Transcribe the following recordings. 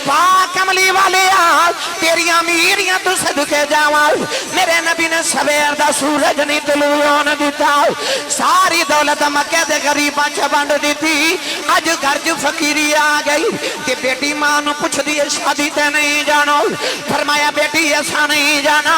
پاک کملی والے تیریاں میریاں تو صدقے جاواں میرے نبی نے سویر دا سورج نہیں طلوع ہونے دیتا ساری دولت مکہ دے غریباں چ بانٹ دیتی اج گھر جو فقیری آ گئی کہ بیٹی ماں نو پوچھ دی شادی تے نہیں جانا فرمایا بیٹی ایسا نہیں جانا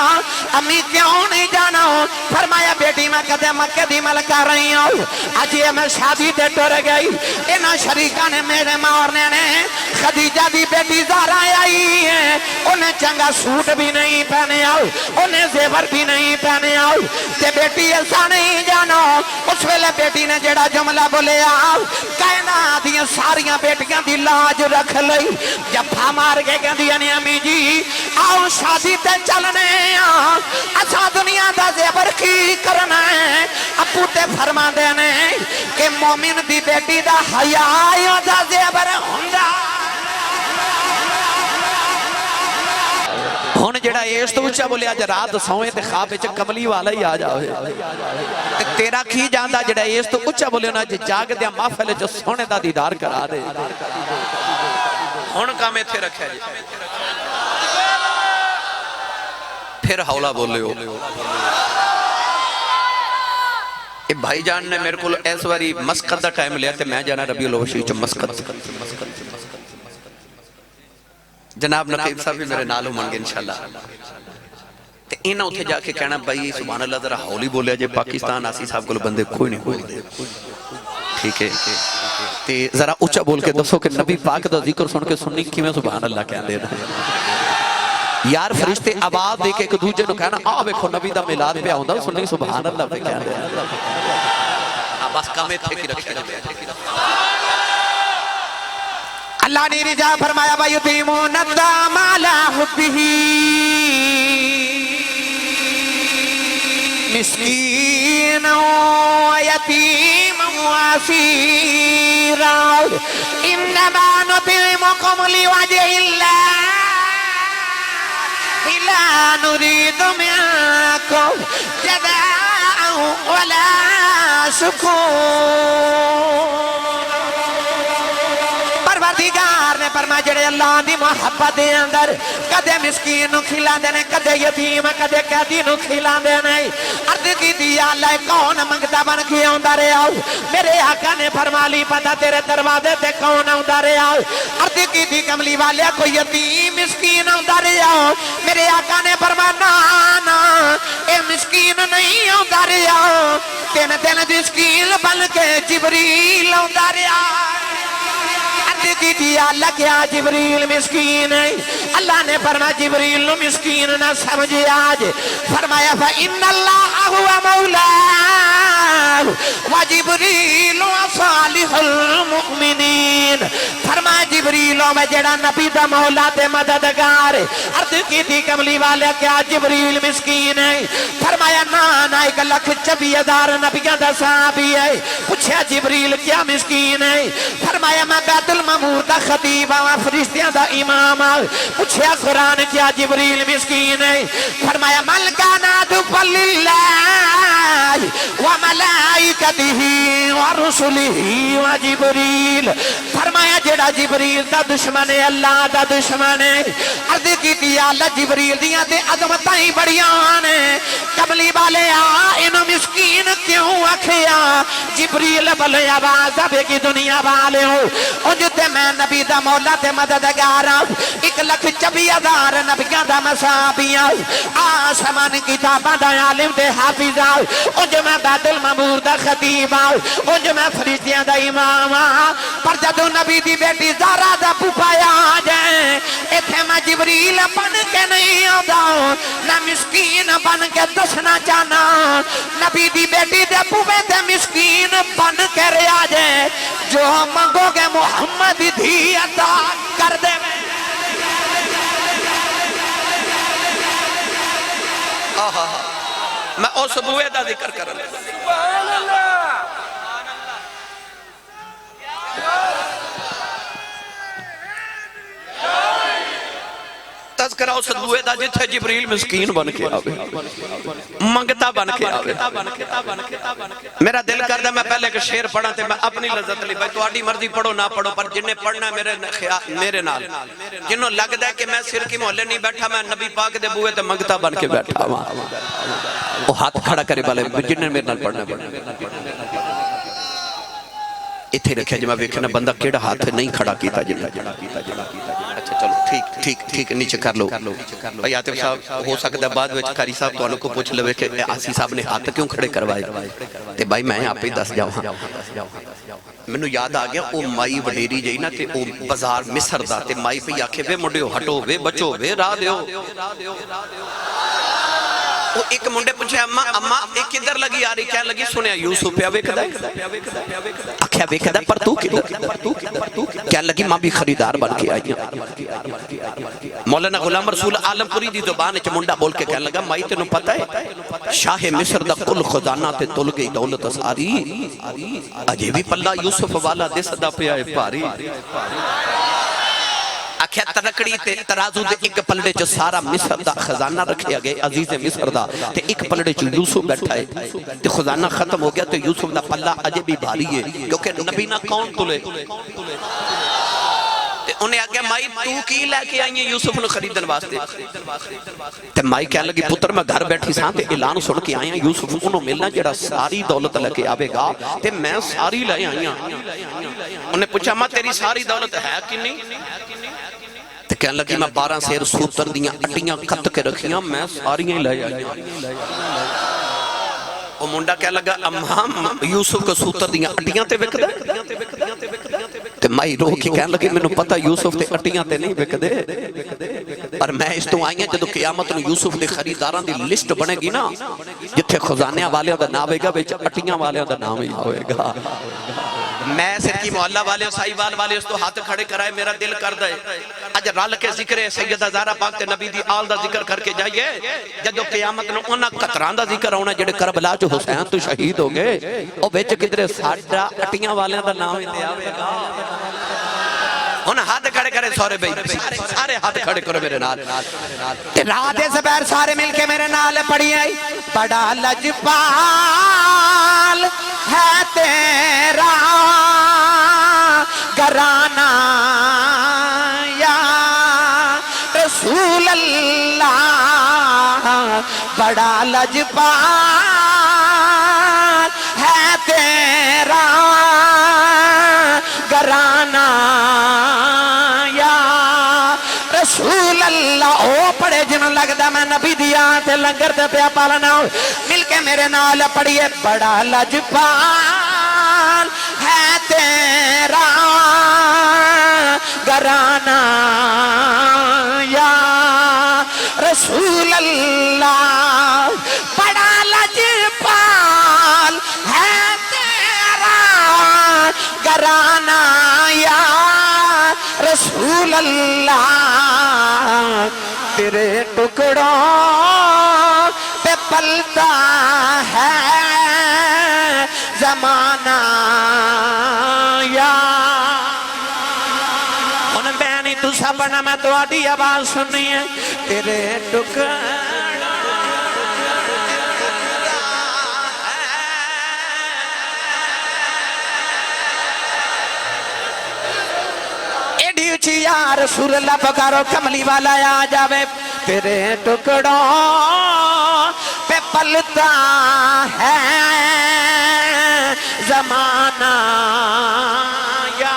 امی کیوں نہیں جانا فرمایا بیٹی میں کدے مکہ دی ملکہ رہی ہوں اج یہ میں شادی تے ٹر گئی انہاں شریکاں نے میرے مارنے نے خدیجہ دی بیٹی زہرا آئی ہے انہیں چنگا سوٹ بھی نہیں پہنے آؤ انہیں زیور بھی نہیں پہنے آؤ تے بیٹی ایسا نہیں جانا اس ویلے بیٹی نے جڑا جملہ بولے آؤ کہنا دیاں ساریاں بیٹیاں دی لاج رکھ لئی جب پھا مار کے کہہ دیا نے امی جی آؤ شادی تے چلنے اچھا دنیا دا زیور کی کرنا ہے ابو تے فرما دینے کہ مومن دی بیٹی دا حیاء دا زیور ہوندا ہون جڑا اس تو اچھا بولے آج رات سوئے تے خواب اچھا کملی والا ہی آ جاؤے تیرا کی جاندہ جڑا اس تو اچھا بولے انہا جاگ دیا محفل جو سونے دا دیدار کرا دے ہون کامے تھے رکھے جی پھر حولا بولے ہو بھائی جان نے میرے کو ایس واری مسقط دا ٹائم لیا تھے میں جانا ربیع الاول چو مسقط جناب نقیب صاحب بھی میرے نالوں منگے انشاءاللہ تے انہاں اتھے جا کے کہنا بھائی سبحان اللہ ذرا ہولی بولے جے پاکستان آسی صاحب کو بندے کوئی نہیں ٹھیک ہے تے ذرا اچھا بول کے دسو کہ نبی پاک دا ذکر سن کے سننی کی میں سبحان اللہ کہہ دینا یار فرشتے آواز دے کے ایک دوجے نو کہنا بیکھو نبی دا میلاد پہ آؤں دا سننی سبحان اللہ پہ کہہ دینا بس کامے تھے کی رکھے اللہ نے رجا فرمایا وَيُطِيمُونَ الطَّعَامَ عَلَىٰ حُبِّهِ مِسْكِينًا وَيَتِيمًا وَأَسِيرًا إِنَّمَا نُطْعِمُكُمْ لِوَجْهِ اللَّهِ لَا نُرِيدُ مِنكُمْ جَزَاءً وَلَا شُكُورًا پروردگار نے فرمایا جڑے اللہ دی محبت دے اندر کدے مسکین نو کھلا دینے کدے یتیم کدے قیدی نو کھلا دینے عرض کی دیا اللہ کون منگتا بن کے آندا رہا میرے آقا نے فرما لی پتہ تیرے دروازے تے کون آندا رہا عرض کی دی کملی والے کوئی یتیم مسکین آندا رہا میرے آقا نے فرمایا نا اے مسکین نہیں آندا رہا تین دن مسکین بن کے جبریل آندا رہا کی دیا اللہ کیا جبریل مسکین ہے اللہ نے فرمایا جبریل نو مسکین نہ سمجھے آج فرمایا فَإِنَّ اللَّهَ هُوَ مَوْلَاهُ وَجِبْرِيلُ وَصَالِحُ الْمُؤْمِنِينَ فرمایا جبریلوں میں جڑا نبی دا مولا تے مددگار عرض کی تھی کملی والے کیا جبریل مسکین ہے فرمایا نا ایک لکھ 24,000 نبیوں دا صحابی ہے پوچھا جبریل کیا مسکین ہے فرمایا میں بیت المعمور دا خطیب و فرشتیاں دا امام پوچھا قرآن کیا جبریل مسکین ہے فرمایا ملکانا دفل اللہ وملائکتہ ورسلہ وجبریل فرمایا جڑا جبریل دا دشمن ہے اللہ دا دشمن ہے عرض کی دیا اللہ جبریل دیاں تے عظمتائیں بڑیاں نے کملی والے انہوں مسکین کیوں اکھیا جبریل بلے آواز ابے کی دنیا والے ہو انجھتے میں نبی دا مولا تے مددگارا 1,24,000 نبیاں دا مسابیاں آسمان کتاباں دا عالم تے حافظ انج میں بیت المعمور دا خطیب انج میں فرشتیاں دا امام پر جدو نبی دی بیٹی زہرا دا پوپایا جائیں ایتھے میں جبریل بن کے نہیں آدھا نہ مسکین بن کے دسنا چاہنا نبی دی بیٹی دے پوپے تے مسکین بن کے رہا جائیں جو منگو گے محمد دھی عطا کر دے میں اس بوئے دا ذکر کر رہا سبحان اللہ کرا اس دوے دا جتھے جبریل مسکین بن کے آوے منگتا بن کے آوے میرا دل کر دا میں پہلے کہ شعر پڑھا تے میں اپنی لذت لی بھائی تو آڈی مرضی پڑھو نہ پڑھو پر جنہیں پڑھنا ہے میرے نال جنہوں لگ دا ہے کہ میں سر کی محلے نہیں بیٹھا میں نبی پاک دے بوئے تے منگتا بن کے بیٹھا وہ ہاتھ کھڑا کرے بالے جنہیں میرے نال پڑھنا اتھے رکھے جمعہ ویکھنا بندہ کیڑا ہاتھ نہیں کھڑا کیتا جنہ اچھا چلو ٹھیک نیچے کر لو بھائی آتف صاحب ہو سکتا ہے بعد وچ قاری صاحب تو انہوں کو پوچھ لوے کہ آسی صاحب نے ہاتھ کیوں کھڑے کروائے تے بھائی میں آپ ہی دس جاؤں میں یاد آگیا او مائی وڈیری جائی نا تے او بازار مصر دا تے مائی پہ آکھے وے مڈیو ہٹو وے بچو وے راہ دیو وہ ایک منڈے پوچھے اممہ ایک ادھر لگی آ رہی کیا لگی سنیا یوسف پہ آوے کدھا اکھیا بے کدھا پر تو کدھر کیا لگی ماں بھی خریدار بن کے آئی مولانا غلام رسول عالم پوری دی زبان اچھ منڈا بول کے کہنے لگا مائی تینوں پتہ ہے شاہ مصر دا کل خزانہ تے تل گئی دولت ساری اجے بھی پلہ یوسف والا دے صدا پہ آئے پاری آکھیا ترکڑی تے ترازو دے ایک پلڑے چ سارا مصر دا خزانہ رکھیا گئے عزیز مصر دا تے ایک پلڑے چ یوسف بیٹھا ہے تے خزانہ ختم ہو گیا تے یوسف دا پلہ اجے بھی بھاری ہے کیونکہ نبی نہ کون تلے تے انہیں آگیا مائی تو کی لے کے آئیں یوسف نے خریدن واسطے تے مائی کہنے لگی پتر میں گھر بیٹھی ساں تے اعلان سن کے آئیں یوسف انہوں ملنا جڑا ساری دولت لے کے آوے گا تے میں ساری لے آئیں انہیں پوچھا ماں تیری ساری دولت ہے کی نہیں کہنے لگی میں 12 سیر سوتر دیاں اٹیاں کت کے رکھیاں میں ساریاں لے آئی وہ منڈا کہنے لگا امہاں یوسف کو سوتر دیاں اٹیاں تے وک دے تے مائی روح کی کہنے لگی میں نے پتا یوسف تے اٹیاں تے نہیں وک دے پر میں اس تو آئی ہیں جدو قیامت نے یوسف دے خریداراں دی لسٹ بنے گی نا جتھے خزانیاں والے دا نام ہوئے گا بیچ اٹیاں والے دا نام ہی ہوئے گا میں سر کی محلہ والے سائی والے اس تو ہاتھ کھڑے کرائے میرا دل کر دے اج رال کے ذکر سیدہ زہرا پاک تے نبی دی آل دا ذکر کر کے جائیے جدو قیامت نے انہاں قطران دا ذکر ہونا جڑے کربلا جو حسین تو شہید ہو گئے او بیچ کدھرے ساڈا اٹیاں والے دا نام ہی تے آوے گا انہاں ہاتھ کھڑے کرے سورے بھائی سارے ہاتھ کھڑے کرو میرے نال رات زبیر سارے مل کے میرے نال پڑھی آئی بڑا لجپال ہے تیرا گھرانہ یا رسول اللہ بڑا لجپال ہے تیرا گھرانہ یا رسول اللہ او پڑھے جنہوں لگتا میں نبی دیا تے لنگر تے پیا پالنا مل کے میرے نال پڑھیے بڑا لجپال ہے تیرا گھرانہ یا رسول اللہ بڑا لجپال ہے تیرا گھرانہ یا رسول اللہ تیرے ٹکڑوں پہ پلتا ہے زمانہ یا انہیں بینی تو سبنا میں تو آدھی آواز سننی ہے تیرے ٹکڑوں یا رسول اللہ پکارو کملی والا آ جاوے تیرے ٹکڑوں پہ پلتا ہے زمانہ یا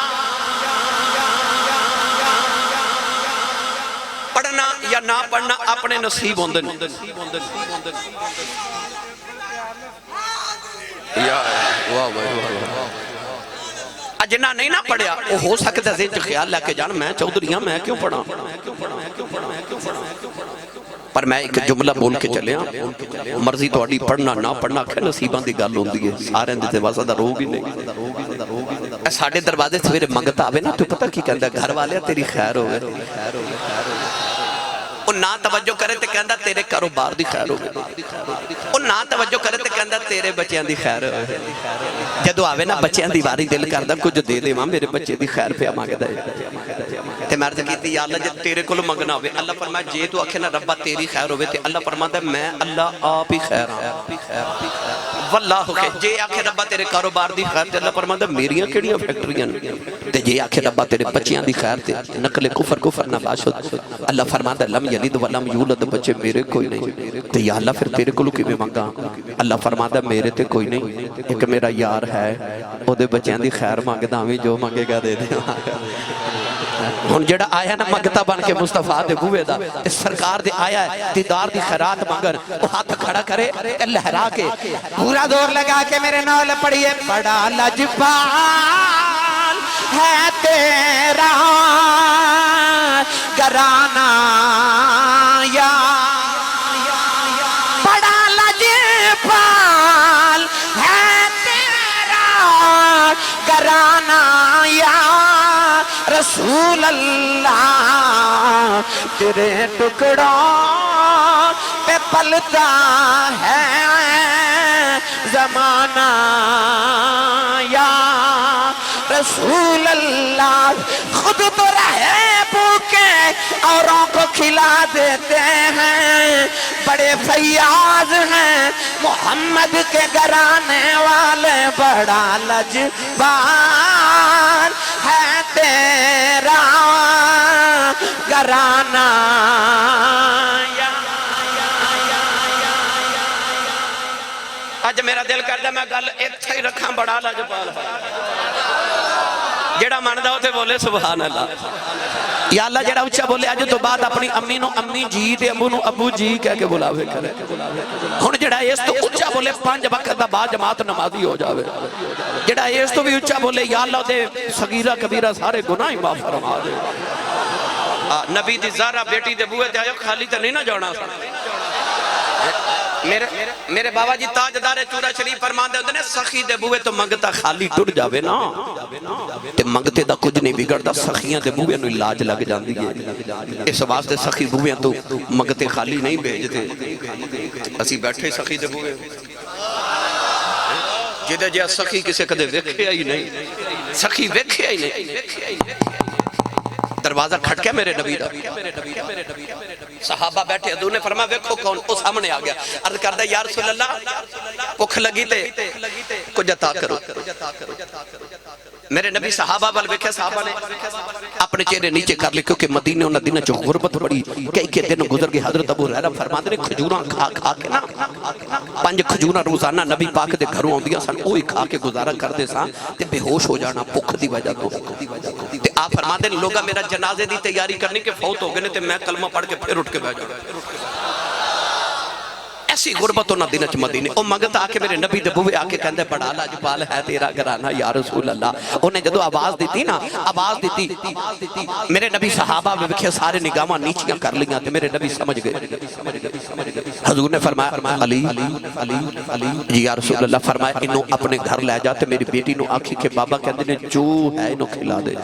پڑھنا یا نہ پڑھنا اپنے نصیب ہوندن یا واہ واہ جنہ نہیں نہ پڑھیا وہ ہو سکتا ہے ذہن خیال لے کے جان میں چودھریاں میں کیوں پڑھا پر میں ایک جملہ بول کے چلیا مرضی تو اڈی پڑھنا نہ پڑھنا کہ نصیباں دی گل ہوندی ہے سارے دے واسطہ دا روگ ہی نہیں ساڈے دروازے سویرے منگتا آوے نا تو پتہ کی کہندا گھر والے تیری خیر ہوے وہ نہ توجہ کرے تے کہندا تیرے کاروبار دی خیر ہوے وہ نہ توجہ کرے تے کہندا تیرے بچیاں دی خیر ہوے جدو آوے نا بچیاں دی واری دل کردا کچھ دے دیواں میرے بچے دی خیر پہ مانگدا ہے تے میں عرض کیتی یا اللہ جے تیرے کولو منگنا ہوے اللہ فرمایا جے تو آکھے نا ربا تیری خیر ہوے تے اللہ فرماتا ہے میں اللہ آپ ہی خیر ہاں واللہ کہ جے آکھے ربا تیرے کاروبار دی خیر تے اللہ فرماتا ہے میریاں کیڑیاں فیکٹریاں تے جے آکھے ربا تیرے بچیاں دی خیر تے نقل کفر نہ باشد اللہ فرماتا ہے لم یلد ولم یولد بچے میرے کوئی نہیں تے یا اللہ پھر تیرے کولو کیویں منگا اللہ فرماتا ہے میرے تے کوئی نہیں ایک میرا یار ہے او دے بچیاں دی خیر مانگدا وی جو منگے گا دے دے ہن جڑا آیا نا منگتا بن کے مصطفیٰ دے بوئے دا تے سرکار دے آیا ہے دیدار دی خیرات مانگن وہ ہاتھ کھڑا کرے تے لہرا کے پورا دور لگا کے میرے نال پڑھیے بڑا لجپال ہے تیرا گھرانہ یا بڑا لجپال ہے تیرا گھرانہ یا رسول اللہ تیرے ٹکڑوں پہ پلتا ہے زمانہ یا رسول اللہ خود تو رہے بھوکے اوروں کو کھلا دیتے ہیں بڑے فیاض ہیں محمد کے گھرانے والے بڑا لجپال ہے تیرا گھرانہ اج میرا دل کردا میں گل ایتھے ہی رکھاں بڑا لجپال ہے جڑا مندا اوتھے بولے سبحان اللہ یا اللہ جڑا اچھا بولے اج تو بعد اپنی امی نو امی جی تے ابو نو ابو جی کہہ کے بلاوے کرے ہن جڑا اس تو اچھا بولے 5 وقت دا با جماعت نمازی ہو جاوے جڑا اس تو بھی اچھا بولے یا اللہ دے صغیرہ کبیرہ سارے گناہ ہی معاف فرما دے نبی دی زہرا بیٹی دے بوئے تے آیو خالی تے نہیں نہ جانا میرے بابا جی تاجدار چورا شریف فرماندے ہوندے نے سخی دے بوئے تو منگتا خالی ٹر جاوے نا تے منگتے دا کچھ نہیں بگڑتا سخیاں دے بوئے نو علاج لگ جاندی ہے اس واسطے سخی بوئے تو منگتے خالی نہیں بھیجتے اسی بیٹھے سخی دے بوئے جدے جے سخی کسے کدے ویکھیا ہی نہیں سخی ویکھیا ہی نہیں دروازہ کھٹکیا میرے نبی دا صحابہ بیٹھے حضور نے فرمایا ویکھو کون وہ سامنے آ گیا عرض کردا یا رسول اللہ بھوک لگی تے کچھ عطا کرو میرے نبی صحابہ بل ویکھے صحابہ نے اپنے چہرے نیچے کر لے کیونکہ مدینے انہاں دنوں چ غربت بڑی کئی کے دن گزر گئے حضرت ابو ہریرہ فرماندے نے کھجوراں کھا کھا کے نا 5 کھجوراں روزانہ نبی پاک دے گھروں آندیاں سن اوہی کھا کے گزارا کردے سن تے بے ہوش ہو جانا بھوک دی وجہ تو تے آپ فرماندے نے لوگا میرا جنازے دی تیاری کرنی کہ فوت ہو گئے تے میں کلمہ پڑھ کے پھر اٹھ کے بیٹھ جاؤں ایسی غربت ہونا دن چ مدینے او منگتا آ کے میرے نبی دے بوئے آ کے کہندے بڑا لجپال ہے تیرا گھرانہ یا رسول اللہ انہیں جدو آواز دیتی نا آواز دیتی میرے نبی صحابہ میں وکھے سارے نگاہاں نیچیاں کر لیاں تے میرے نبی سمجھ گئے حضور نے فرمایا علی جی یا رسول اللہ فرمایا انہوں اپنے گھر لے جاتے میری بیٹی نو آکھی کہ بابا کہندے نے جو ہے انہوں کھلا دے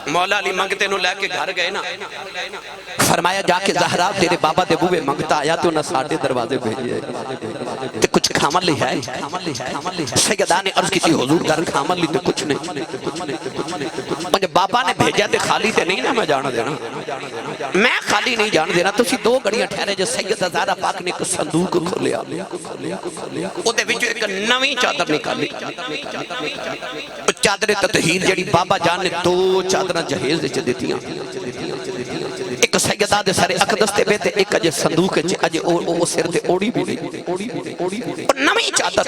مولا علی منگتے نو لے کے گھر گئے نا فرمایا جا کے زہرا تیرے بابا دے بوئے منگتا آیا تو نہ ساڑھے دروازے بھیجے تے کچھ کھامن لی ہے سیدہ نے عرض کی تھی حضور گھر کھامن لی تے کچھ نہیں جب بابا نے بھیجا تے خالی تے نہیں نا میں جانا دینا میں خالی نہیں جان دینا تو اسی 2 گھڑیاں ٹھہرے جو سیدہ زہرا پاک نے ایک صندوق کھولیا او دے وچوں ایک نویں چادر نکالی چادر تطہیر جڑی بابا جان نے 2 چادر جہیز دے دیتیاں ایک سیدہ دے سارے اقدس تے بیتے ایک اجے صندوق اجے او سر تے اوڑی بھی نہیں نویں چادر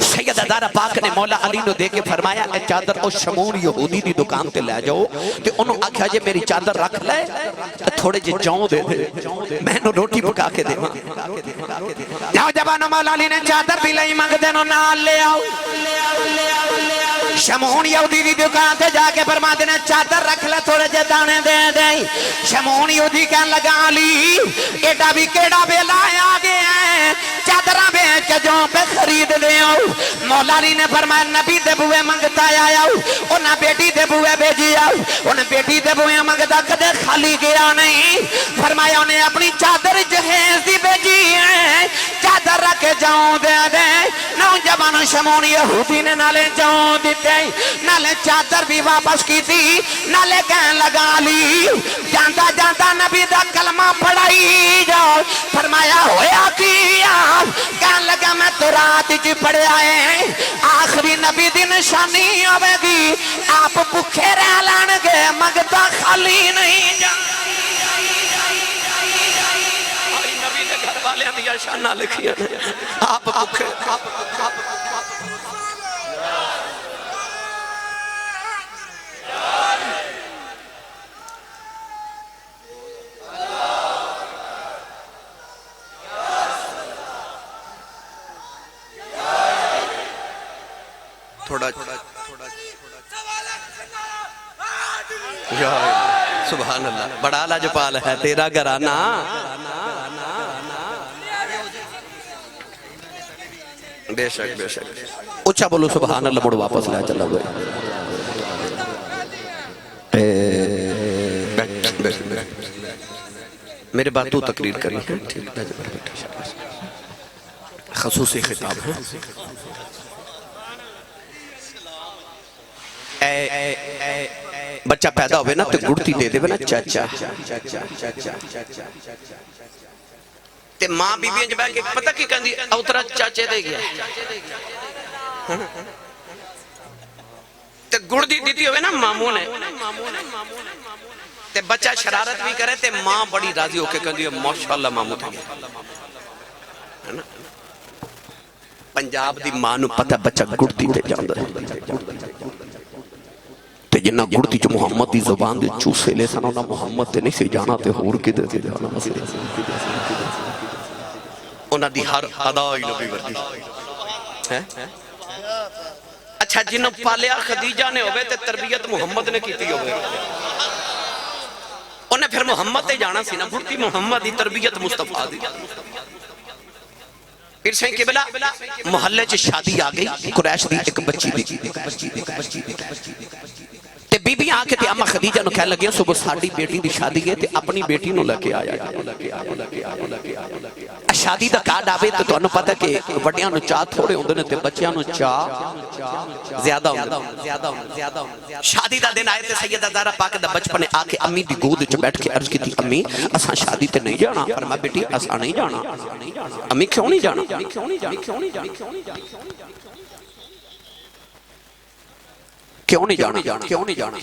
سیدہ زہرا پاک نے مولا علی نو دے کے فرمایا اے چادر او شمون یہودی دی دکان تے لے جاؤ تے انہوں آکھیا جے میری چادر رکھ لے تھوڑے جے جاؤں دے دے میں نو روٹی پکا کے دے نوجوانوں مولا علی نے چادر بھی لئی منگ دے نو نال لے آؤ شمون یہودی دی دکان تے جا کے فرماندے نے چادر رکھ لے تھوڑے جے دانے دے دے شمون یہودی کہن لگا علی ایڈا بھی کیڑا ویلا آ گیا ہے چادراں بیچ کے جو پہ خرید لے آؤ مولا علی نے فرمایا نبی دے بوئے منگتا آیا انہاں بیٹی دے بوئے بھیجی آؤ انہیں بیٹی دے بوئے منگتا کدے خالی گیا نہیں فرمایا انہیں اپنی چادر جہیز دی بھیجی ہے چادر رکھ جاؤں دے دے نوجوان شمون یہودی نے نالے جاؤں دیتی دے نالے چادر بھی واپس کی تھی نالے کہن لگا لی جانتا جانتا نبی دا کلمہ پڑھائی جاؤ فرمایا ہویا کیا کہن لگا میں تو رات جی پڑھے آئے ہیں آخری نبی دی نشانی ہوئے گی آپ بکھے رہ لانگے مگتا خالی نہیں جا نبی دے گھر والے دیا شانہ لکھیا آپ بکھے تھوڑا سبحان اللہ بڑا لاجپال ہے تیرا گھرانہ بے شک بے شک اچھا بولو سبحان اللہ مڑ واپس لیا چلا گئے میرے بات تو تقریر کری ہے خصوصی خطاب ہے بچہ پیدا ہوئے نا تو گڑتی دے دے نا چاچا تے ماں بی بی انج بیٹھ کے پتہ کی کہندی اوترا چاچے دے گیا تے گڑتی دیتی ہوئے نا ماموں نے تے بچہ شرارت بھی کرے تے ماں بڑی راضی ہو کے کہندی ہے ماشاءاللہ ماموں تھے گیا پنجاب دی ماں نو پتہ بچہ گڑتی تے جاندہ ہے تے جنہ گڑتی جو محمد دی زبان دے چوسے لے سنو نا محمد تے نہیں سے جانا تے ہور کی دے سے جانا انہ دی ہر ادائی نبی وردی اچھا جنہوں پالیا خدیجہ نے ہوئے تے تربیت محمد نے کیتی ہوئے انہیں پھر محمد تے جانا سی نا گڑتی محمد دی تربیت مصطفیٰ دی پھر سہیں قبلہ محلے چے شادی آگئی قریش دی ایک بچی دی تے بی بی آکے تے اماں خدیجہ نو کہہ لگیا صبح ساڑی بیٹی دی شادی گئے تے اپنی بیٹی نو لکے آیا شادی دا کارڈ آوے تو انہوں پتہ کہ وڈیاں نو چاہ تھوڑے ہوندے نے تے بچیاں نو چاہ زیادہ ہوندے شادی دا دن آئے تے سیدہ زہرا پاک دا بچپنے آکے امی دی گود چ بیٹھ کے عرض کی تھی امی اساں شادی تے نہیں جانا فرما بیٹی اساں نہیں جانا امی کیوں نہیں جانا کیوں نہیں جانا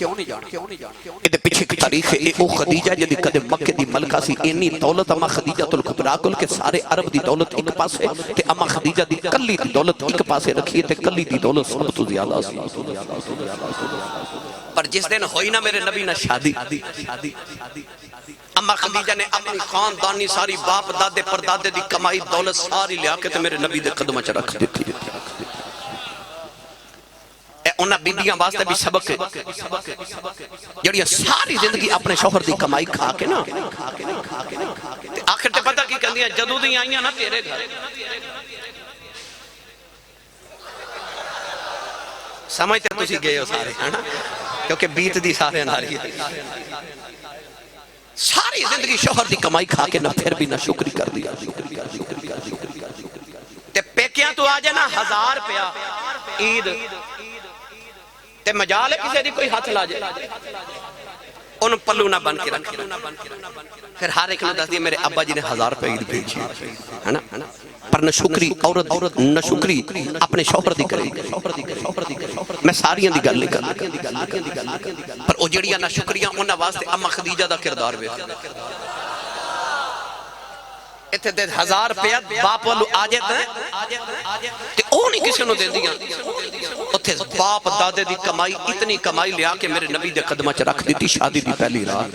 ادھے پیچھے کی تاریخ ہے او خدیجہ جدی قدم مکہ دی ملکہ سی اینی دولت اما خدیجہ الکبریٰ کل کے سارے عرب دی دولت ایک پاس ہے تے اما خدیجہ دی کلی دی دولت ایک پاس ہے رکھیے تے کلی دی دولت سب تو زیادہ سی پر جس دن ہوئی نا میرے نبی نا شادی اما خدیجہ نے اپنی خاندانی ساری باپ دادے پردادے دی کمائی دولت ساری لیا کے تے میرے نبی دے قدمہ چ رکھ دیتی انہاں بیبیاں واسطے بھی سبق ہے جڑیاں ساری زندگی اپنے شوہر دی کمائی کھا کے نا آخر تے پتہ کی کہندیاں جدو دی آئیاں نا تیرے گھر سمجھتے تسی گئے ہو سارے کیونکہ بیت دی سارے انہاری ساری زندگی شوہر دی کمائی کھا کے نہ پھر بھی نہ شکری کر دیا تے پیکیاں تو آ جائے نا 1000 روپیہ عید تے مجال ہے کسی دی کوئی ہاتھ لا جائے انہوں پلو نہ بن کے رکھے پھر ہر ایک نے دس دیا میرے ابا جی نے 1000 روپے عید بھیجی ہے نا پر نہ شکری عورت نہ شکری اپنے شوہر دی کرے میں ساریاں دی گل نہیں کر پر او جڑیاں نہ شکریاں انہاں واسطے اما خدیجہ دا کردار وے اتھے دے 1000 روپیہ باپ والو آجے تے او نہیں کسی نو دے دیا اتھے باپ دادے دی کمائی اتنی کمائی لیا کہ میرے نبی دے قدمہ چ رکھ دیتی شادی دی پہلی رات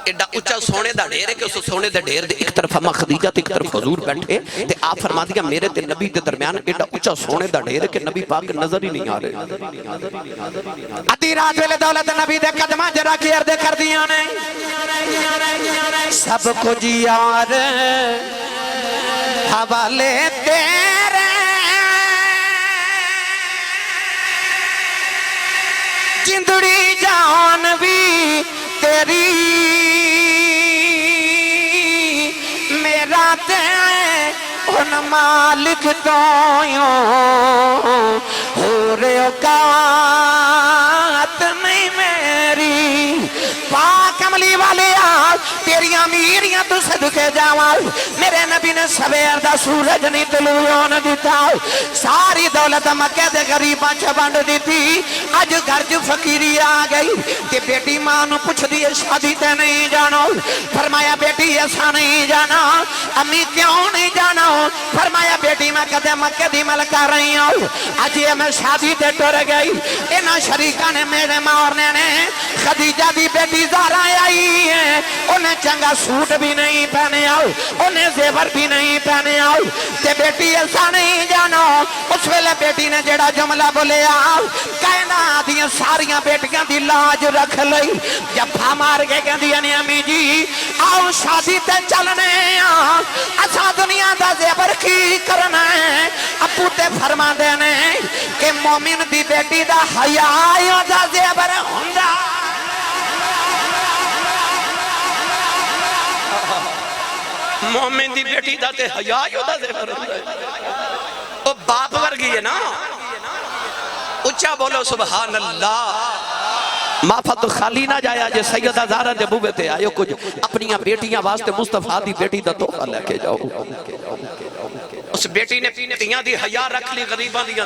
ایڈا اچھا سونے دا ڈھیر ہے کہ اس سونے دا ڈھیر دے ایک طرف اما خدیجہ تے ایک طرف حضور بیٹھے تے آپ فرما دیا میرے تے نبی دے درمیان ایڈا اچھا سونے دا ڈھیر ہے کہ نبی پاک نظر ہی نہیں آ رہے ادھی رات ویلے دولت نبی دے قدمہ جرا کی عرض کر دیا نے سب کچھ یار حوالے تیرے جندڑی جان بھی تیری میرا تے ان مالک تو یوں پورے اوقات نہیں میری پاک عملی والے تیریاں میریاں تو صدقے جاواں میرے نبی نے سویر دا سورج نہیں طلوع ہونے دیتا ساری دولت مکہ دے غریباں چ ونڈ دیتی اج گھر چ فقیری آ گئی کہ بیٹی ماں نو پوچھ دی شادی تے نہیں جانا فرمایا بیٹی ایسا نہیں جانا امی کیوں نہیں جانا فرمایا بیٹی میں کدے مکہ دی ملکہ رہی ہوں اج یہ میں شادی تے ٹر گئی انہاں شریکاں نے میرے مارنے نے خدیجہ دی بیٹی زہرا آئی ہے انہیں چنگا سوٹ بھی نہیں پہنے آؤ انہیں زیور بھی نہیں پہنے آؤ تے بیٹی ایسا نہیں جانا اس ویلے بیٹی نے جڑا جملہ بولے آؤ کہنا دیاں ساریاں بیٹیاں دی لاج رکھ لئی جب پھا مار کے کہہ دیا نے امی جی آؤ شادی تے چلنے اسا دنیا دا زیور کی کرنا ہے ابو تے فرما دینے کہ مومن دی بیٹی دا حیاء دا زیور ہوندا مومن دی بیٹی دا تے حیاء دا زیور او باپ ورگی ہے نا اچھا بولو سبحان اللہ مافت خالی نہ جایا جے سیدہ زہرا دے بوے تے آئیو کچھ اپنیاں بیٹیاں واسطے مصطفیٰ دی بیٹی دا تحفہ لے کے جاؤ اس بیٹی نے تیاں دی حیاء رکھ لی غریباں دیاں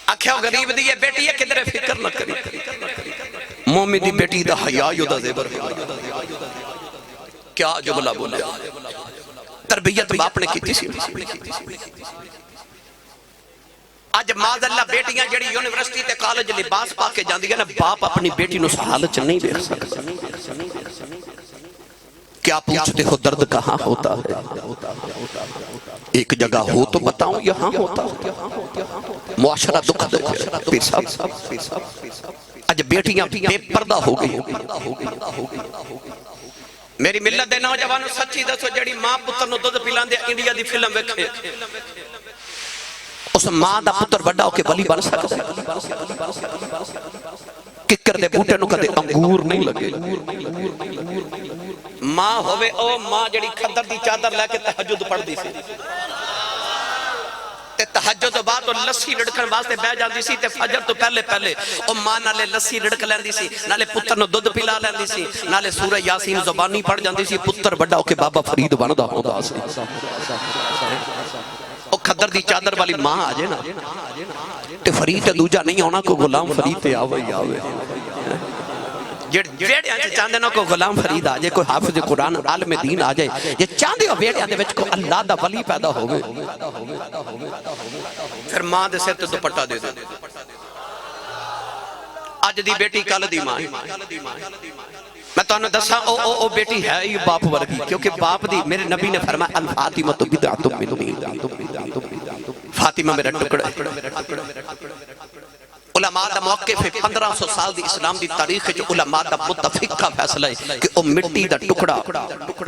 آکھیو غریب دی یہ بیٹی ہے کدھر فکر نہ کری مومن دی بیٹی دا حیاء دا زیور کیا جملہ بولے تربیت باپ نے کی تھی آج ماذ اللہ بیٹیاں جڑی یونیورسٹی تے کالج لباس پا کے جاندی ہے نا باپ اپنی بیٹی نو حالت چ نہیں دیکھ سکتا کیا پوچھتے ہو درد کہاں ہوتا ہے ایک جگہ ہو تو بتاؤں یہاں ہوتا معاشرہ دکھ دے پیر صاحب آج بیٹیاں بے پردہ ہو گئی میری ملت دے نوجوانوں سچی دسو جڑی ماں پتر نو دودھ پلان دے انڈیا دی فلم ویکھے اس ماں دا پتر بڑا ہو کے ولی بن سکتا ہے ککر دے بوٹے نو کدے انگور نہیں لگے ماں ہوئے او ماں جڑی کھدر دی چادر لے کے تہجد پڑھ دی سی تے تہجد تو بعد لسی رڑکن واسطے بہ جاندی سی تے فجر تو پہلے او ماں نالے لسی رڑک لیندی سی نالے پتر نو دودھ پلا لیندی سی نالے سورہ یاسین زبانی پڑھ جاندی سی پتر بڑا ہو کے بابا فرید بندا ہوندا سی او کھدر دی چادر والی ماں آ جائے نا تے فرید تے دوجا نہیں ہونا کو غلام فرید تے آوے جیڑیاں چاندے نا کو غلام فرید آ جائے کوئی حافظ قرآن عالم دین آ جائے یہ چاندے ہو بیٹیاں دے وچ کو اللہ دا ولی پیدا ہوئے پھر ماں دے سر تے دوپٹہ دے دے اج دی بیٹی کل دی ماں میں تو انہوں دسا او بیٹی ہے یہ باپ ورگی کیونکہ باپ دی میرے نبی نے فرمایا الفاطمہ تو بدعۃ منی فاطمہ میرا ٹکڑا علماء دا موقف ہے 1500 سال دی اسلام دی تاریخ ہے جو علماء دا متفق کا فیصلہ ہے کہ او مٹی دا ٹکڑا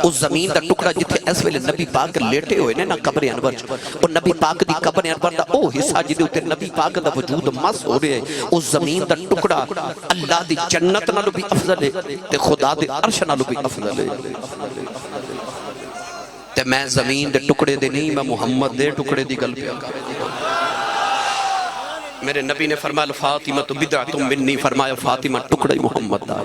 اس زمین دا ٹکڑا جتھے اس ویلے نبی پاک لیٹے ہوئے نے نا قبر انور او نبی پاک دی قبر انور دا او حصہ جدے تے نبی پاک دا وجود مس ہو رہے ہے اس زمین دا ٹکڑا اللہ دی جنت نالوں بھی افضل ہے تے خدا دے عرش نالوں بھی افضل ہے تے میں زمین دے ٹکڑے دے نہیں میں محمد دے ٹکڑے دی گل پیا میرے نبی نے فرمایا فاطمہ تو بدعۃ منی فرمایا فاطمہ ٹکڑے محمد دا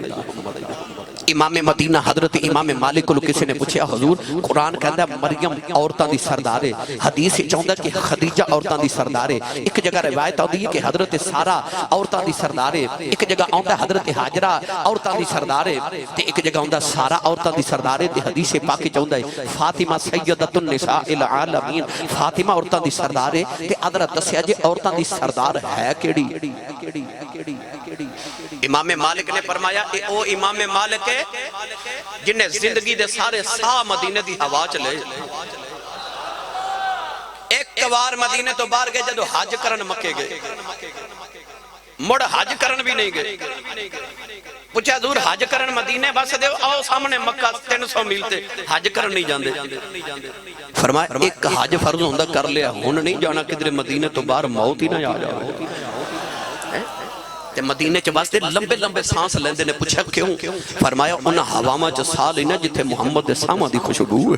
امام مدینہ حضرت امام مالک کو کسی نے پوچھا حضور قرآن کہتا ہے مریم عورتاں دی سردارے حدیث چاہتا ہے کہ خدیجہ عورتاں دی سردارے ایک جگہ روایت آتی ہے کہ حضرت سارہ عورتاں دی سردارے ایک جگہ آتا ہے حضرت حاجرہ عورتاں دی سردارے ایک جگہ آتا ہے سارہ عورتاں دی سردارے حدیث پاکی چاہتا ہے فاطمہ سیدۃ النساء العالمین فاطمہ عورتاں دی سردارے حضرت دسیا جے عورتاں دی سردار ہے کیڑی امام مالک نے فرمایا کہ او امام مالک ہے جنہیں زندگی دے سارے ساہ مدینے دی ہوا چلے ایک وار مدینے تو باہر گئے جدو حج کرن مکے گئے مڑ حج کرن بھی نہیں گئے پوچھا حضور حج کرن مدینے بس دے آؤ سامنے مکہ 300 میل تے حج کرن نہیں جاندے فرمایا ایک حج فرض ہوندہ کر لیا ہون نہیں جانا کدھر مدینے تو باہر موت ہی نہ آ جاؤ تے مدینے چ واسطے لمبے لمبے سانس لیندے نے پوچھا کیوں فرمایا انہاں ہواواں چ سا لینا جتھے محمد دے ساماں دی خوشبو ہے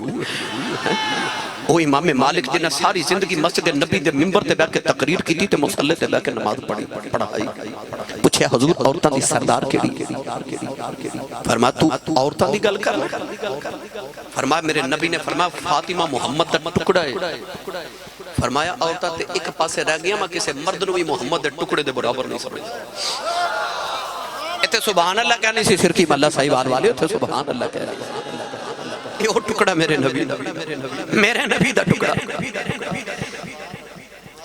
وہ امام مالک جنہیں ساری زندگی مسجد نبی دے ممبر تے بیٹھ کے تقریر کی تے مصلی تے بیٹھ کے نماز پڑھائی پوچھے حضور عورتاں دی سردار کیڑی؟ فرمایا تو عورتاں دی گل کر. فرمایا میرے نبی نے فرمایا فاطمہ محمد دا ٹکڑا ہے. فرمایا عورتاں تے ایک پاسے رہ گیا میں کسے مرد نو بھی محمد دے ٹکڑے دے برابر نہیں سمجھدا. اتنے سبحان اللہ کہنے سی شرکی محلہ صاحبان والے اتنے سبحان اللہ کہہ رہے یہ وہ ٹکڑا میرے نبی دا ٹکڑا.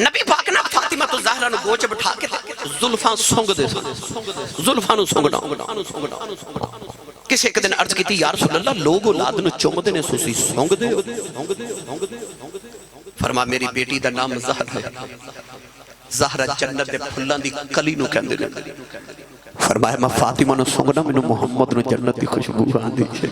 نبی پاک نا فاطمہ تو زہرہ نو گوچ بٹھا کے زلفاں سونگ دے سن. زلفاں نو سونگنا کسی ایک دن عرض کی تھی یا رسول اللہ لوگ اولاد نو چوم دے نے سوسی سونگ دے. فرما میری بیٹی دا نام زہرہ ہے. زہرہ جنت دے پھلاں دی کلی نو کہندے نے. فرمایا میں فاطمہ نو سونگنا مینوں محمد نو جنت دی خوشبو آندی ہے.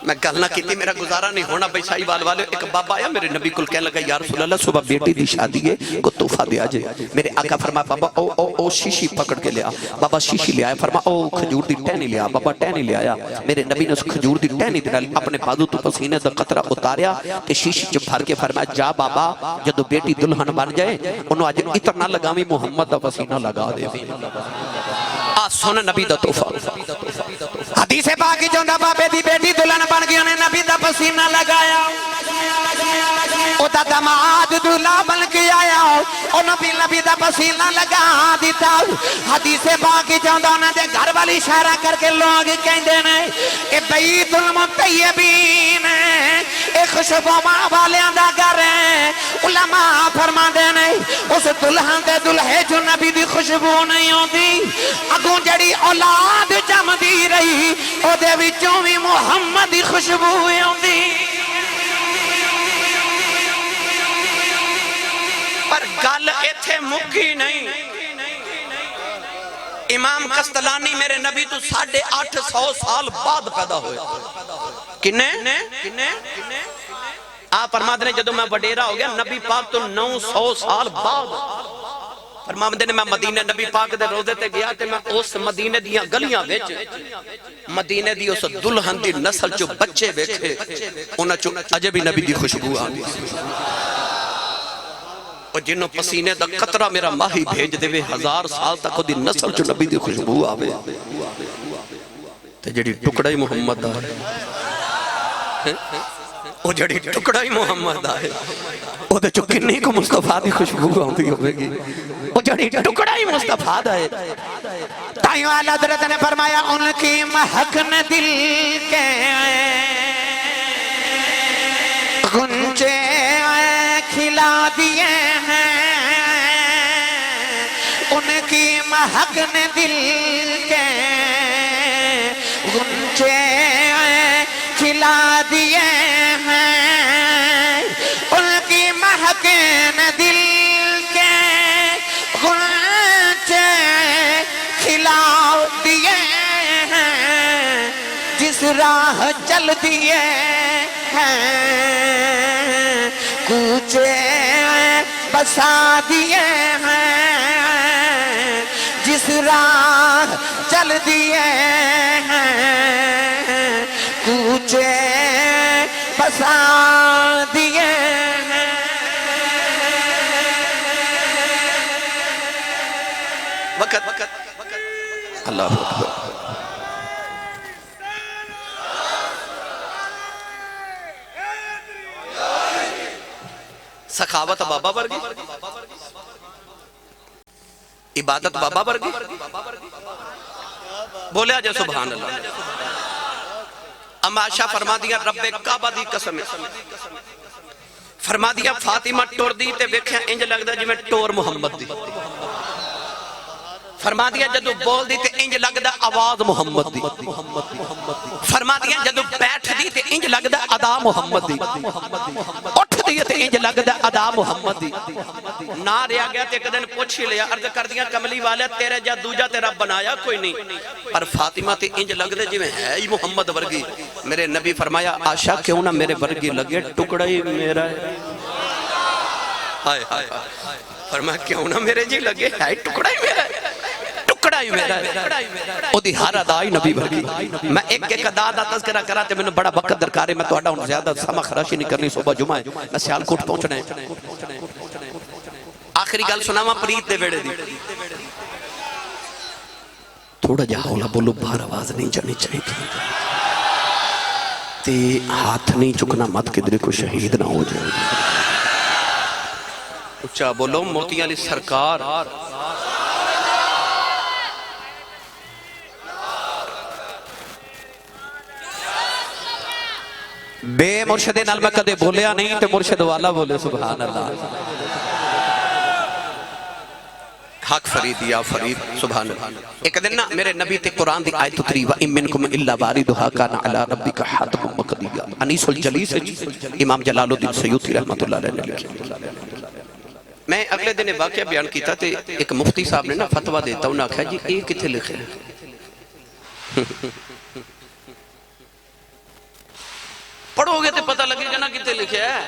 میں گل نہ کیتی میرا گزارا نہیں ہونا بھائی شاہی وال والے. ایک بابا آیا میرے نبی کل کہنے لگا یا رسول اللہ صبح بیٹی دی شادی ہے کو تحفہ دیا جائے. میرے آقا فرمایا بابا او شیشی پکڑ کے لیا. بابا شیشی لے آیا. فرمایا او کھجور دی ٹہنی لیا. بابا ٹہنی لے آیا. میرے نبی نے اس کھجور دی ٹہنی دے نال اپنے بازو تو پسینے دا قطرہ اتاریا تے شیشی چ بھر کے فرمایا جا بابا جدو بیٹی دلہن بن جائے انہوں اج اتنا لگاویں محمد دا پسینہ لگا دے. سن نبی دا تحفہ. حدیث پاک چوندا بابے دی بیٹی دلہن بن گئی انہیں نبی دا پسینہ لگایا. او دا دماد دلہا بن کے آیا انہیں نبی دا پسینہ لگا دیتا. حدیث پاک چوندا انہیں دے گھر والی اشارہ کر کے لوگ کہندے نے کہ بیت المطیبین اے خوشبو ماں والیاں دا گھر ہے. علماء فرماندے نے اس دلہن دے دلہے جو نبی دی خوشبو نہیں ہوندی اگوں جڑی اولاد جمدی رہی او دے وچوں وی محمد دی خوشبو ہوندی. پر گل ایتھے مکی نہیں. امام قسطلانی میرے نبی تو 850 سال بعد پیدا ہوئے. کنے آپ فرماتے ہیں جدو میں وڈیرا ہو گیا نبی پاک تو 900 سال بعد. فرماتے ہیں میں مدینہ نبی پاک دے روزے تے گیا تے میں اس مدینہ دیاں گلیاں وچ مدینہ دی اس دلہن دی نسل چو بچے ویکھے انہاں چو اجے بھی نبی دی خوشبو آندی. اور جنہوں پسینے دا قطرہ میرا ماہی بھیج دے 1000 سال تک دی نسل چو نبی دی خوشبو آوے. تے جڑی ٹکڑا ہی محمد آئے وہ جڑی ٹکڑا ہی محمد آئے وہ دے چو کنی کو مصطفیٰ دی خوشبو آندی ہوئے گی. وہ جڑی ٹکڑا ہی مصطفیٰ آئے. تائیوں اعلیٰ حضرت نے فرمایا ان کی مہک نے دل کے گنچے کھلا دیے ہیں. ان کی مہک نے دل کے گنچے کھلا دیے ہیں. ان کی مہک نے دل کے گنچے کھلا دیے ہیں. جس راہ چل دیے ہیں کوچے بسا دیے ہیں. جس راہ چل دیے ہیں کوچے بسا دیے ہیں. وقت اللہ اکبر. سخاوت بابا ورگی عبادت بابا ورگی بولیا جے سبحان اللہ. اما عائشہ فرما دیا رب کعبہ دی قسم فرما دیا فاطمہ ٹور دی تے ویکھیا انج لگدا جویں ٹور محمد دی. فرما دیا جدو بول دی تے انج لگدا آواز محمد دی. فرما دیا جدو بیٹھ دی تے انج لگدا ادا محمد دی. اٹھ دی تے انج لگدا ادا محمد دی. نہ رہا گیا تے ایک دن پوچھ ہی لیا عرض کر دیا کملی والے تیرے جا دوجا تیرا بنایا کوئی نہیں پر فاطمہ تے انج لگدے جویں ہے ہی محمد ورگی. میرے نبی فرمایا عائشہ کیوں نہ میرے ورگی لگے ٹکڑا ہی میرا ہے. ہائے ہائے فرمایا کیوں نہ میرے جی لگے ہے ٹکڑا ہی میرا ہے. ٹکڑا ہی میرا او دی ہر ادائی نبی ورگی میں ایک ادا دا تذکرہ کرا تے میں بڑا وقت درکار ہے میں تو ہوں زیادہ سما خراشی نہیں کرنی صبح جمعہ ہے میں سیالکوٹ پہنچنا ہے آخری گل سناواں پرید دے ویڑے دی تھوڑا جا ہولا بولو باہر آواز نہیں جانی چاہیے تے ہاتھ نہیں چکنا مت کدھر کو شہید نہ ہو جائے اچھا بولو موتی علی سرکار بے مرشد نال میں کدے بولیا نہیں تے مرشد والا بولے سبحان اللہ حق فرید یا فرید سبحان اللہ ایک دن نا میرے نبی تے قرآن دی آیت اتری وَإِن مِّنْكُمْ إِلَّا وَارِدُهَا كَانَ عَلَىٰ رَبِّكَ حَتْمًا مَّقْضِيًّا انیس الجلیس امام جلال الدین سیوطی رحمت اللہ علیہ نے لکھی میں اگلے دن واقعہ بیان کیتا تے ایک مفتی صاحب نے نا فتوہ دیتا انہوں نے کہا جی یہ کتھے لکھے پڑھو گے تے پتہ لگے گا نا کتھے لکھے ہے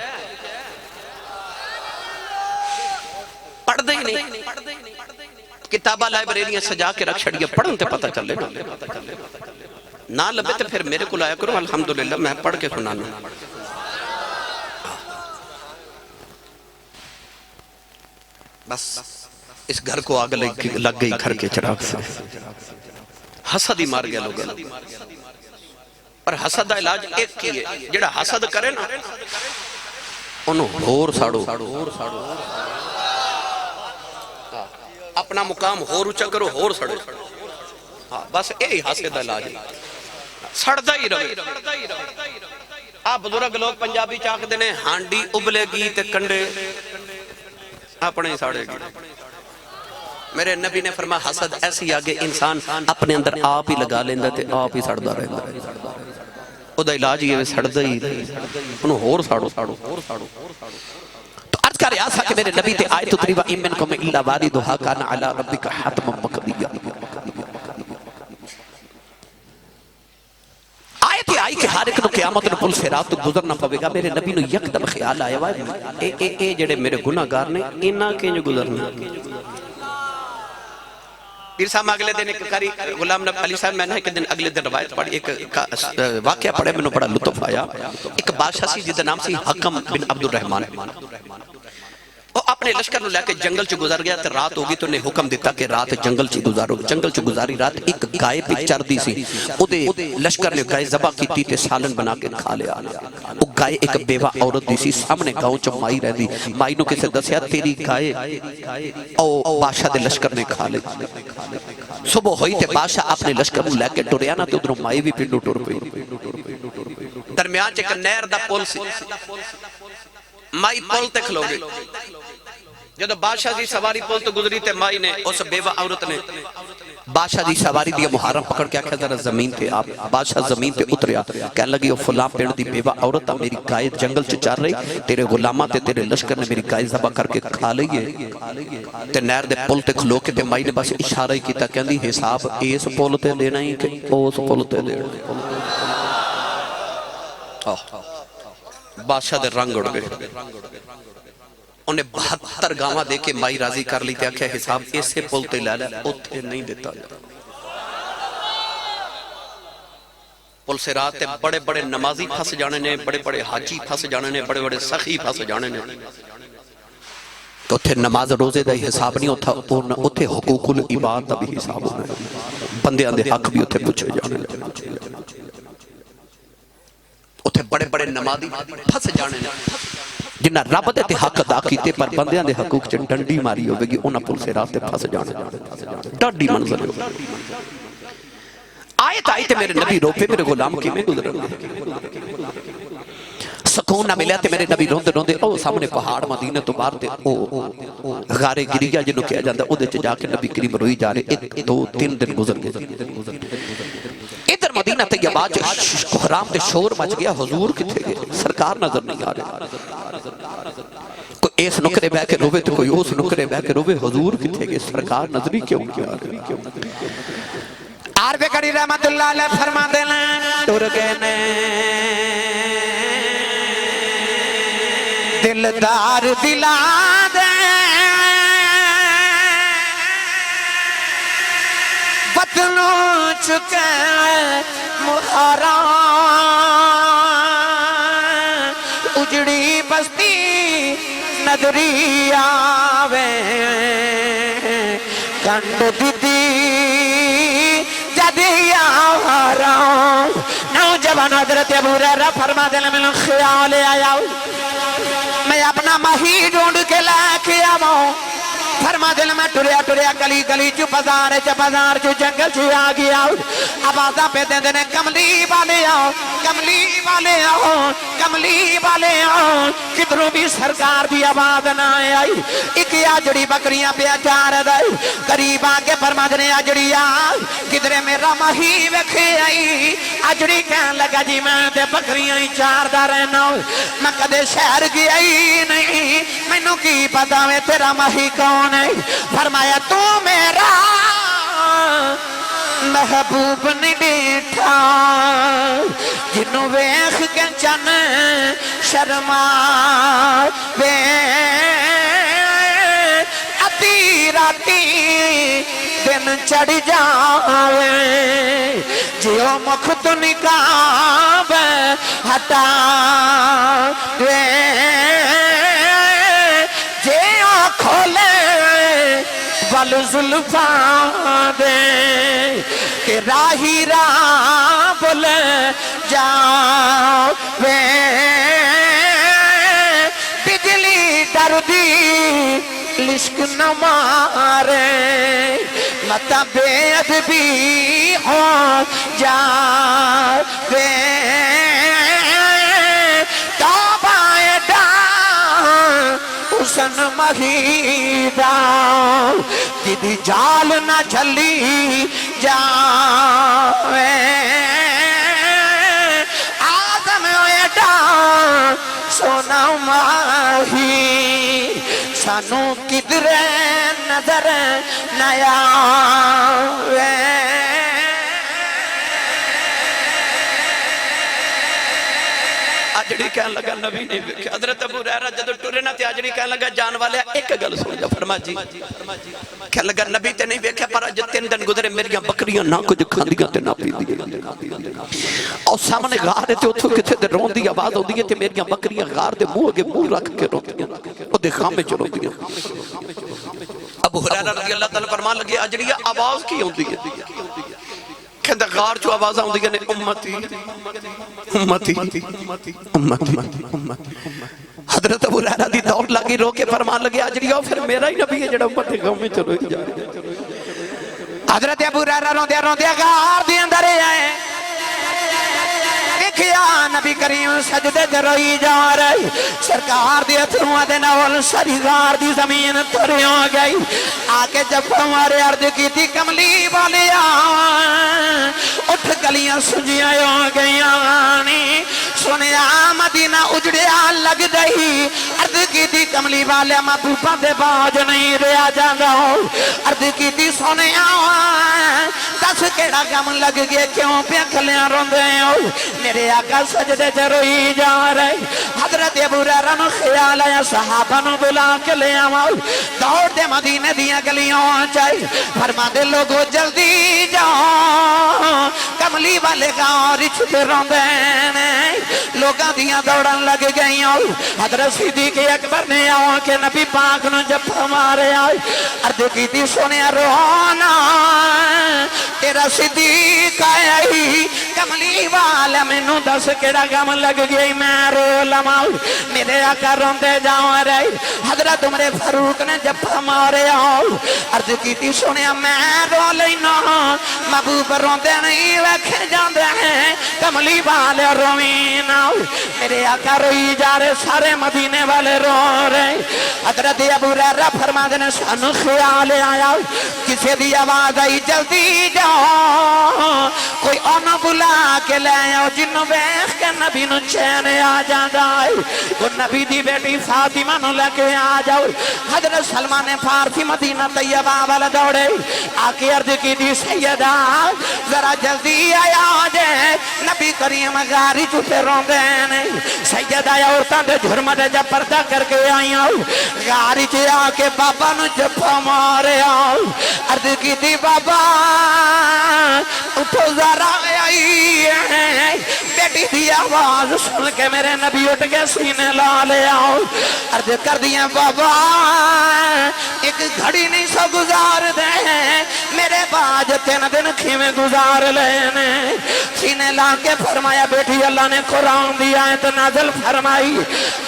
پڑھ دے ہی نہیں کتابہ لائبریریاں سجا کے رکھ چھڑیا پڑھن تے پتہ چلے نہ لبے تے پھر میرے کو لایا کرو الحمدللہ میں پڑھ کے سنانا بس اس گھر کو آگ لگ گئی گھر کے چراغ سے حسد ہی مار گیا لوگ پر حسد دا علاج ایک کی ہے جڑا حسد کرے نا انہوں ہور ساڑو اپنا مقام ہور اچھا کرو ہور سڑو بس یہی حسد دا علاج سڑدا ہی رہے آپ بزرگ لوگ پنجابی چاک دینے ہانڈی ابلے گی تے کنڈے اپنے ہی ساڑے گی میرے نبی نے فرمایا حسد ایسی آگے انسان اپنے اندر آپ ہی لگا لیندہ تے آپ ہی سڑدا رہتا ہے او دا علاج یہ سڑدا ہی انہوں ہور ساڑو تو عرض کر رہا تھا کہ میرے نبی تے آیت اتری وَإِن مِّنْكُمْ إِلَّا وَارِدُهَا كَانَ عَلَىٰ رَبِّكَ حَتْمًا مَّقْضِيًّا آیت آئی کہ ہر ایک نو قیامت نو پل سے رات تو گزرنا پوے گا میرے نبی نو یک دم خیال آیا وائے اے جڑے میرے گناہ گار نے اینا کینج گزرنا پیر صاحب اگلے دن ایک کاری غلام نبی علی صاحب میں نے ایک دن اگلے دن روایت پڑھی ایک واقعہ پڑھے میں نے بڑا لطف آیا ایک بادشاہ سی جس نام سی حکم بن عبد الرحمن وہ اپنے لشکر نو لے کے جنگل چ گزر گیا تے رات ہوگی تو نے حکم دیتا کہ رات جنگل چ گزارو جنگل چ گزاری رات ایک گائے پہ چردی سی او دے لشکر نے گائے ذبح کیتی تے سالن بنا کے کھا لیا او گائے ایک بیوہ عورت دی سی سامنے گاؤں چ مائی رہندی مائی نو کسے دسیا تیری گائے او بادشاہ دے لشکر نے کھا لی صبح ہوئی تے بادشاہ اپنے لشکر نو لے کے ٹریا نا تے ادھروں مائی بھی پنڈو ٹر پئی درمیان چ ایک نہر دا پل سی مائی پل تے کھلو گئی جدو بادشاہ دی سواری پل تو گزری تے مائی نے اس بیوہ عورت نے بادشاہ دی سواری دیا محرم پکڑ کے آکھا ذرا زمین تے آپ بادشاہ زمین تے اتریا کہنے لگی او فلاں پیڑ دی بیوہ عورت میری گائے جنگل چ چار رہی تیرے غلامہ تے تیرے لشکر نے میری گائے ذبح کر کے کھا لئیے تے نہر دے پل تے کھلو کے تے مائی نے بس اشارہ ہی کیتا کہندی حساب اس پل تے دینا ہی کہ اس پل تے دینا بادشاہ دے رنگ اڑ گئے انہیں 72 گاواں دے کے مائی راضی کر لی تے آکھیا حساب ایسے پلتے لے لے اتھے نہیں دیتا پل سے رات تے بڑے بڑے نمازی پھس جانے نے بڑے بڑے حاجی پھس جانے نے بڑے بڑے سخی پھس جانے نے تو اتھے نماز روزے دا حساب نہیں ہوتا اتھے حقوق العباد دا بھی حساب ہونا ہے بندے آندے حق بھی اتھے پوچھے جانے اتھے بڑے بڑے نمازی پھس جانے نے جنہ رب دے تے حق ادا کیتے پر بندیاں دے حقوق چ ڈنڈی ماری ہوے گی انہاں پل سے راستے پھس جانے ڈاڈی منظر ہے آیت آئی تے میرے نبی رو پہ میرے غلام کی میں گزر سکون نہ ملیا تے میرے نبی روندے روندے او سامنے پہاڑ مدینہ تو باہر تے او غارے گریا جنوں کہا جاندا او دے چ جا کے نبی کریم روئی جا رہے 1 2 3 دن گزر گئے ادھر مدینہ طیبہ حرام تے شور مچ گیا حضور کتھے گئے سرکار نظر نہیں آ رہے کوئی ایس نکرے بہ کے روے تو کوئی اس نکرے بہ کے روے حضور کتھے گئے سرکار نظری کیوں کیا رہے عارف کری رحمت اللہ علیہ فرما دینا ٹر گئے نے دلدار دلا دے اتنا چکے مہارا اجڑی بستی نظری آوے کنڈ دیدی جدی آرا نوجوان حضرت ابو ہریرہ فرما دل میں خیال آیا میں اپنا ماہی ڈھونڈ کے لے کے آواں فرما دل میں ٹریا ٹریا گلی گلی چو بازار چو جنگل چو آ گیا آوازہ پہ دے دینے کملی والے آؤ کملی والے آؤ کملی والے آؤ کدھروں بھی سرکار دی آواز نہ آئی ایک آجڑی بکریاں پہ چار دائی قریب آگے فرما دنے آجڑی آئی کدھرے میرا ماہی وکھے آئی آجڑی کہن لگا جی میں تے بکریاں ہی چار دا رہنا میں کدے شہر گیا ہی نہیں میں نو کی پتا میں تیرا ماہی کون ہے فرمایا تو میرا محبوب نہیں بیٹھا جنوں ویخ کے چن شرما وے اتی راتی دن چڑھ جاوے جیو مکھ تو نکاب ہٹا وے جیو کھولے ول زلفاں دے کہ راہی راہ بول جاوے بجلی ڈر دی لشک نہ مارے متا بے ادبی ہو جاوے توبہ حسن مہیدہ تیری جال نہ چلی جاوے آدم ایڈا سونا ماہی سانو کدھرے نظر نیا آجڑی کہنے لگا نبی نے حضرت ابو ہریرہ جدو ٹرے نہ تھے آجڑی کہنے لگا جان والے ایک گل سن جا فرما جی کہنے لگا نبی تے نہیں بیکھے پر جو 3 دن گزرے میریاں بکریاں نہ کچھ کھاندیاں تے نہ پیندیاں اور سامنے غار تے اتھو کتے دے رون دی آواز ہوندی ہے تے میریاں بکریاں غار دے منہ اگے منہ رکھ کے روندیاں او دے خامے چ روندیاں ابو ہریرہ رضی اللہ تعالی فرمان لگے آجڑی آواز کی ہوندی ہے کہندہ غار جو آواز ہوندی ہے امتی امتی امتی حضرت ابو ہریرہ دی دور لگی رو کے فرمان لگے آجڑی آؤ پھر میرا ہی نبی ہے جڑا امت غم میں چلو جا حضرت ابو ہریرہ روندے غار دی اندر آئے دیکھیا نبی کریم سجدے جروئی جا رہی سرکار دی اتھروہ دے نول ساری غار دی زمین تھرے ہو گئی آکے جب ہمارے عرض کی تھی کملی والے آن اٹھ گلیاں سجیاں ہو گئی آنی سنیا مدینہ اجڑیا لگ گئی عرض کی تھی کملی والے محبوبہ دے باج نہیں ریا جاندہ ہو عرض کی تھی سنیا دس کیڑا غم لگ گئے کیوں پہ کھلیاں روندے ہو میرے آقا سجدے جروئی جا رہے حضرت ابو ہریرہ نو خیال آیا صحابہ نو بلا کے لے آؤ دوڑ دے مدینے دیا گلیوں چاہی فرما دے لوگو جلدی جاؤ کملی والے گاؤں رچھتے روندے لوگاں دیا دوڑن لگ گئی حضرت صدیق اکبر نے آؤ کہ نبی پاک نو جب ہمارے آئے عرض کی تھی سونے رونا تیرا صدیق آئی کملی والا میں نو دس کیڑا غم لگ گئی میں رو لماؤ میرے آقا روندے جاؤں رہی حضرت عمر فاروق نے جب ہمارے آؤ عرض کی تھی سنیا میں رو لینا محبوب روندے نہیں ویکھے جاندے ہیں کملی والے روین آؤ میرے آقا روئی جا رہے سارے مدینے والے رو رہے حضرت ابو ہریرہ فرما دینے سانو خیال آیا کسی دی آواز آئی جلدی جاؤ کوئی انہوں بلا کے لے آؤ جنوں ویکھ کے نبی نو چین آ جاندا ہے وہ نبی دی بیٹی فاطمہ نو لے کے آ جاؤ حضرت سلمان فارسی مدینہ طیبہ وال دوڑے آ کے عرض کی دی سیدہ ذرا جلدی آیا جے نبی کریم غاری چوتے روندے نہیں سیدہ عورتاں دے جھرم دے جب پردہ کر کے آئی ہوں غاری چے آ کے بابا نو جپا مارے آؤ عرض کی دی بابا اٹھو ذرا آئی ہے بیٹی دی آواز سن کے میرے نبی اٹھ کے سینے لا لے آؤ عرض کر دیا بابا ایک گھڑی نہیں سو گزار دے میرے باج 3 دن کھیمیں گزار لینے سینے لا کے فرمایا بیٹی اللہ نے قرآن دی آیت نازل فرمائی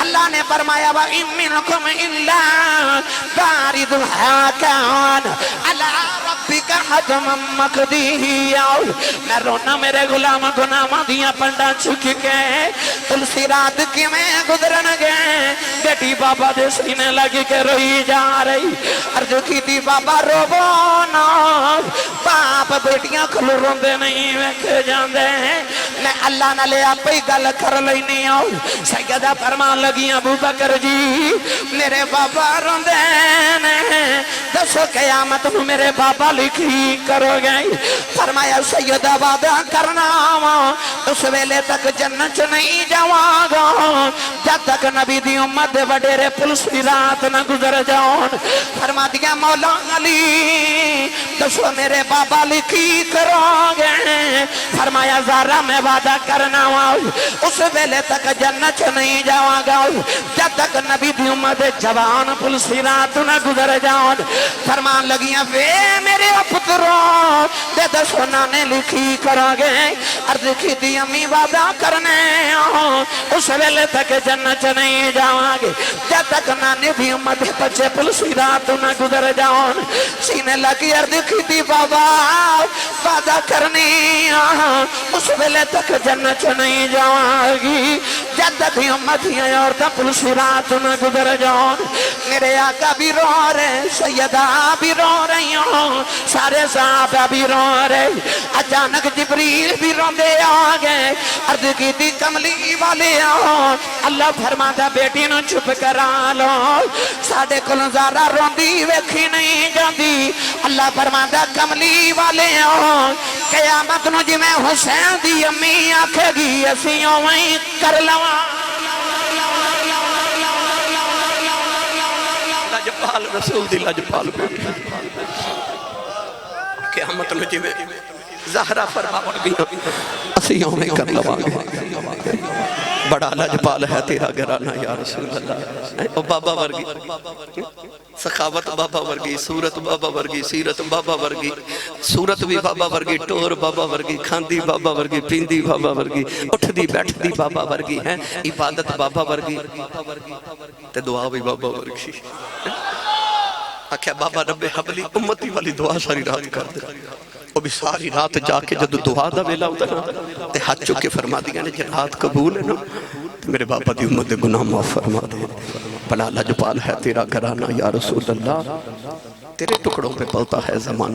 اللہ نے فرمایا وَإِن مِّنْكُمْ إِلَّا وَارِدُهَا كَانَ عَلَىٰ رَبِّكَ حَتْمًا مَّقْضِيًّا میں رونا میرے غلام گناہاں دیاں پنڈا چک کے تلسی رات کی میں گزرن گئے بیٹی بابا دے سینے لگی کے روئی جا رہی عرض کی دی بابا روو نا باپ بیٹیاں کھلو روندے نہیں ویکھ جاندے میں اللہ نہ لے آپ ہی گل کر لینی آؤ سیدہ فرمان لگی ابو بکر جی میرے بابا روندے نے دسو قیامت میں میرے بابا لکھی کرو گئی فرمایا سیدہ وعدہ کرنا اس ویلے تک جنت نہیں جاواں گا جب تک نبی دی امت دے وڈیرے پولیس رات نہ گزر جاؤں فرما دیا مولا علی دسو میرے بابا لکھی کرو گے فرمایا زارا میں وعدہ کرنا اس ویلے تک جنت نہیں جاواں گا جب تک نبی دی امت دے جوان پولیس رات نہ گزر جاؤں فرمان لگیاں وے میرے پتروں دے دسو نانے لکھی کرو گے عرض کی دی امی وعدہ کرنے اس ویلے تک جنت نہیں جاواں گے جب تک نانے بھی امت بچے پلسی رات نہ گزر جاؤں سینے لگی عرض کی دی بابا وعدہ کرنی اس ویلے تک جنت نہیں جاواں گی جب تک امت ہی عورتیں پلسی رات نہ گزر جاؤں میرے آقا بھی رو رہے سیدہ بھی رو رہی ہوں سارے صحابہ بھی رو رہے اچانک جبریل بھی روندے آگئے عرض کی دی کملی والے آؤ اللہ فرماتا بیٹی نو چھپ کرا لو ساڑھے کل زارہ روندی ویکھی نہیں جاندی اللہ فرماتا کملی والے آؤ قیامت نو جی میں حسین دی امی آکھے گی اسیوں وہیں کر لوا لجپال رسول دی لجپال قیامت میں جی میں زہرہ فرما پڑ گئی اسیوں میں کر لوا بڑا لجپال ہے تیرا گرانا یا رسول اللہ بابا ورگی سخاوت بابا ورگی صورت بابا ورگی سیرت بابا ورگی صورت بھی بابا ورگی ٹور بابا ورگی کھاندی بابا ورگی پیندی بابا ورگی اٹھ دی بیٹھ دی بابا ورگی ہیں عبادت بابا ورگی تے دعا بھی بابا ورگی آکھیا بابا رب حبلی امتی والی دعا ساری رات کر دے وہ بھی ساری رات جا کے جدو دعا دا ویلا ہوتا نا تے ہاتھ چکے فرما دیا نے جن رات قبول ہے نا میرے بابا دی امت دے گناہ معاف فرما دے بلا لجپال ہے تیرا گھرانا یا رسول اللہ تیرے ٹکڑوں پہ پلتا ہے زمان